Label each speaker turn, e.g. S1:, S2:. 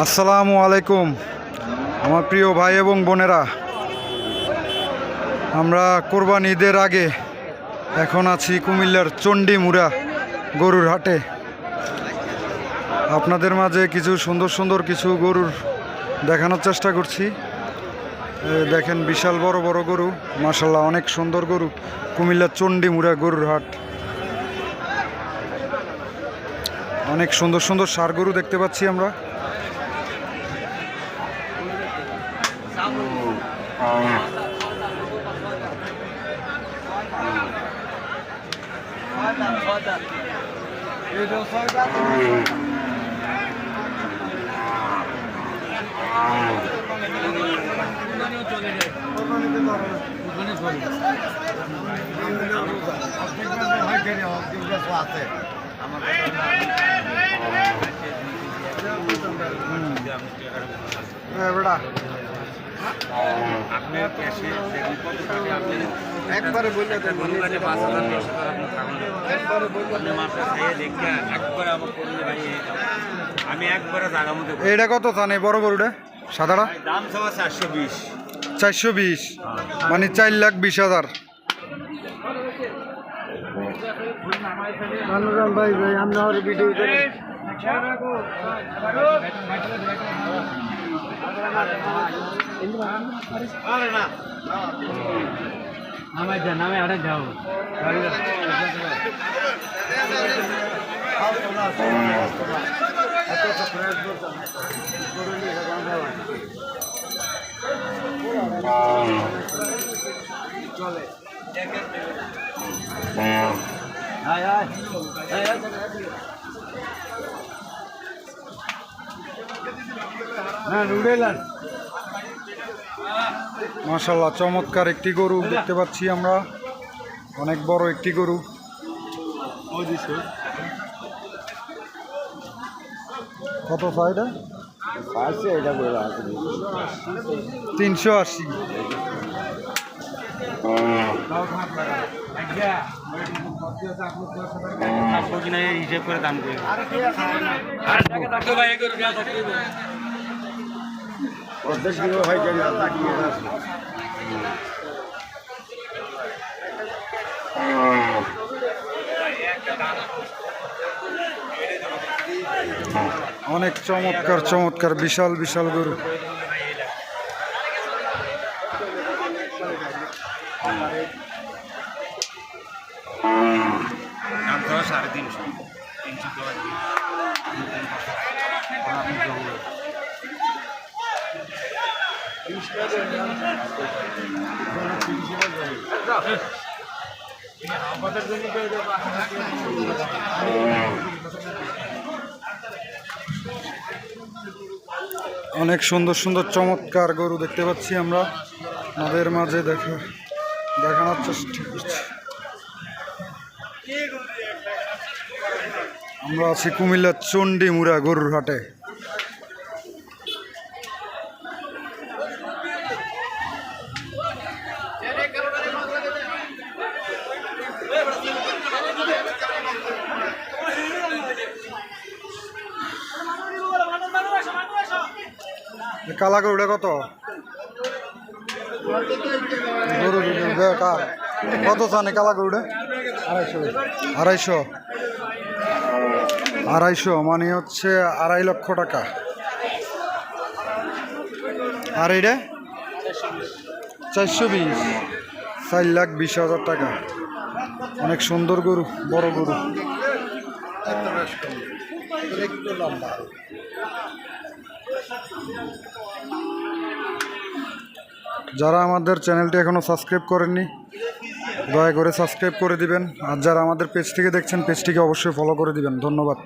S1: আসসালামু আলাইকুম আমার প্রিয় ভাই এবং বোনেরা, আমরা কোরবানি ঈদের আগে এখন আছি কুমিল্লার চণ্ডীমুড়া গরুর হাটে। আপনাদের মাঝে কিছু সুন্দর সুন্দর কিছু গরুর দেখানোর চেষ্টা করছি। দেখেন বিশাল বড় বড় গরু, মাশাআল্লাহ অনেক সুন্দর গরু। কুমিল্লার চণ্ডীমুড়া গরুর হাট, অনেক সুন্দর সুন্দর ষাঁড় গরু দেখতে পাচ্ছি আমরা।
S2: একবারে বললে
S1: এটা কত চান এই বড় গরুটা সাদাটা?
S2: দাম 420।
S1: 420 মানে 4,20,000।
S2: ভাই ভাই আমরা ভিডিও করে নামে আরে যাও চলে
S1: মাশাআল্লাহ চমৎকার একটি গরু দেখতে পাচ্ছি আমরা, অনেক বড় একটি গরু। কত ফায়দা? 380।
S2: হিসেব করে দাম করে
S1: অনেক চমৎকার চমৎকার বিশাল বিশাল গরু।
S2: দাম 350।
S1: অনেক সুন্দর সুন্দর চমৎকার গরু দেখতে পাচ্ছি আমরা, আমাদের মাঝে দেখানোর চেষ্টা করছি। আমরা আছি কুমিল্লার চণ্ডীমুড়া গরুর হাটে। কালা গরুটা কত? গরু কার কত চানে কালা গরুটা? 250। 250 মানে হচ্ছে 2.5 লক্ষ টাকা। আর এইটা 420, 4,20,000 টাকা। অনেক সুন্দর গরু, বড় গরু। যারা আমাদের চ্যানেলটি এখনও সাবস্ক্রাইব করেননি দয়া করে সাবস্ক্রাইব করে দিবেন, আর যারা আমাদের পেজ থেকে দেখছেন পেজটিকে অবশ্যই ফলো করে দিবেন। ধন্যবাদ।